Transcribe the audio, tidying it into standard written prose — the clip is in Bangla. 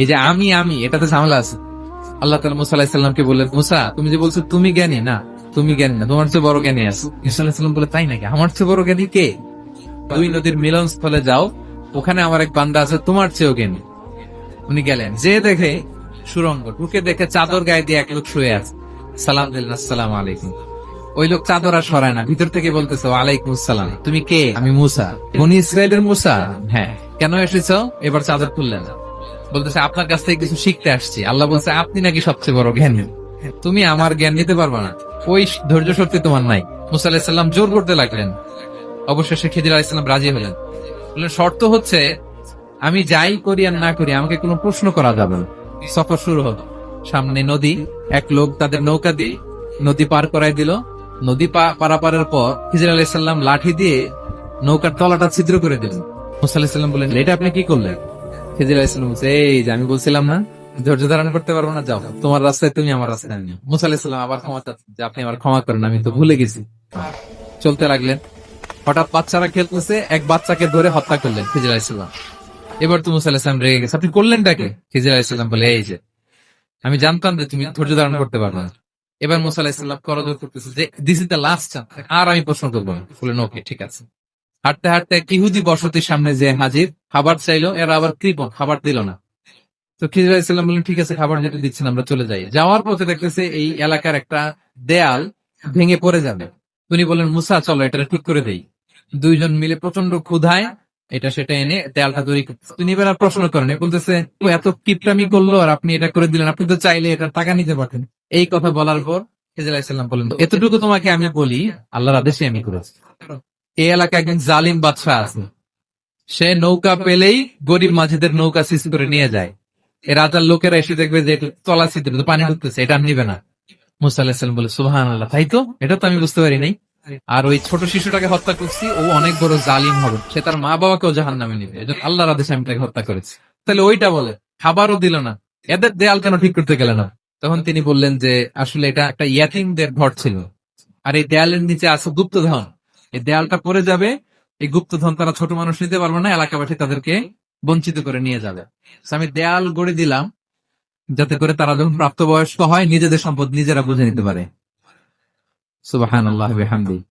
এই যে আমি এটাতে ঝামেলা আছে। আল্লাহ তাআলা মুসা আলাইহিস সালামকে বললেন, মুসা তুমি যে বলছো তুমি জ্ঞানী না, তুমি জ্ঞানী না, তোমার চেয়ে বড় জ্ঞানী আছে। মুসা আলাইহিস সালাম বলে, তাই নাকি? আমার চেয়ে বড় জ্ঞানী কে? দুই নদীর মিলনস্থলে যাও, ওখানে আমার এক বান্দা আছে তোমার চেয়েও জ্ঞানী। উনি গেলেন, যে দেখে সুরঙ্গ, ঢুকে দেখে চাদর গায়ে দিয়ে এক লোক শুয়ে আছে। সালাম দিলেন, আসসালামু আলাইকুম। ওই লোক চাদর আর সরায় না, ভিতর থেকে বলতেছে, ওয়ালাইকুম আসসালাম। তুমি কে? আমি মুসা। বনি ইসরায়েলের মুসা? হ্যাঁ। কেন এসেছো? এবার চাদর খুললেন, বলতেছে আপনার কাছ থেকে কিছু শিখতে আসছি। আল্লাহ বলছে, আপনি নাকি সবচেয়ে বড় জ্ঞানী, তুমি আমার জ্ঞান নিতে পারবা না, ওই ধৈর্য শক্তি তোমার নাই। মুসা আলাইহিস সালাম জোর করতে লাগলেন। অবশেষে খিজির আলাইহিস সালাম রাজি হলেন। বললেন, শর্ত হচ্ছে আমি যাই করি আর না করি আমাকে কোনো প্রশ্ন করা যাবে না। সফর শুরু হলো। সামনে নদী, এক লোক তাদের নৌকা দিয়ে নদী পার করাই দিল। নদী পারাপারের পর খিজির আলাইহিস সালাম লাঠি দিয়ে নৌকার তলাটা ছিদ্র করে দিলেন। মুসা আলাইহিস সালাম বললেন, এটা আপনি কি করলেন? খিজির আলাইহিস সালাম বলছে, এই যে আমি বলছিলাম না ধৈর্য ধারণ করতে পারবো না, যাও তোমার রাস্তায় তুমি, আমার রাস্তায় আমি। মুসা আলাইহিস সালাম আবার ক্ষমা চাচ্ছেন যে আপনি আমার ক্ষমা করেন, আমি তো ভুলে গেছি। চলতে লাগলেন। হঠাৎ বাচ্চারা খেলতেছে, এক বাচ্চাকে ধরে হত্যা করলেন খিজির আলাইহিস সালাম। এবার তো মুসা আলাইহিস সালাম রেগে গেছে, আপনি করলেনটাকে? খিজির আলাইহিস সালাম বলে, এই যে আমি জানতাম যে তুমি ধৈর্য ধারণ করতে পারবে না। এবার মুসা আলাইহিস সালাম করজোর করতেছে যে this is the last chance, আর আমি প্রশ্ন করবো না। বললেন, ওকে ঠিক আছে। হাঁটতে হাঁটতে এক ইহুদি বসতির সামনে যে হাজির, খাবার চাইলো, এরা আবার কৃপণ, খাবার দিল না। তো খিজির আলাইহিস সালাম বললেন, ঠিক আছে খাবার যেটা দিচ্ছেন আমরা চলে যাই। যাওয়ার পথে দেখতেছে এই এলাকার একটা দেয়াল ভেঙে পড়ে যাবে। তিনি বললেন, মুসা চলো এটা ঠিক করে দেই। দুইজন মিলে প্রচন্ড ক্ষুধায় এটা সেটা এনে দেয়ালটা তৈরি করতেছে। তিনি এবার আর প্রশ্ন করেন, বলতেছে, ও এত কিপটামি করলো আর আপনি এটা করে দিলেন, আপনি তো চাইলে এটা টাকা নিতে পারতেন। এই কথা বলার পর খিজির আলাইহিস সালাম বলেন, এতটুকু তোমাকে আমি বলি, আল্লাহর আদেশে আমি করেছি। এই এলাকায় একজন জালিম বাদশাহ আছে, সে নৌকা পেলেই গরিব মাঝিদের নৌকা সিজ করে নিয়ে যায়। এই রাজার লোকেরা এসে দেখবে যে তলা ছিদ্র, পানি ঢুকতেছে, এটা আর নিবে না। মুসা আলাইহিস সালাম বলে, সুবহানাল্লাহ, তাই তো, এটা তো আমি বুঝতে পারি নাই। আর ওই ছোট শিশুটাকে হত্যা করছি, ও অনেক বড় জালিম হবে, সে তার মা বাবাকেও জাহান্নামে নিবে, এজন্য আল্লাহর আদেশে আমি তাকে হত্যা করেছি। তাহলে ওইটা বলে, খাবারও দিল না, এদের দেয়াল কেন ঠিক করতে গেলে না? তখন তিনি বললেন যে আসলে এটা একটা ইয়াতীমদের ঘর ছিল, আর এই দেয়ালের নিচে আছে গুপ্তধন। এই দেয়ালটা পড়ে যাবে, এই গুপ্তধন তারা ছোট মানুষ নিতে পারবে না, এলাকাবাসী তাদেরকে বঞ্চিত করে নিয়ে যাবে। So আমি দেয়াল গড়ে দিলাম যাতে করে তারা যখন প্রাপ্তবয়স্ক হয় নিজেদের সম্পদ নিজেরা বুঝে নিতে পারে। সুবহানাল্লাহি ওয়া বিহামদিহি।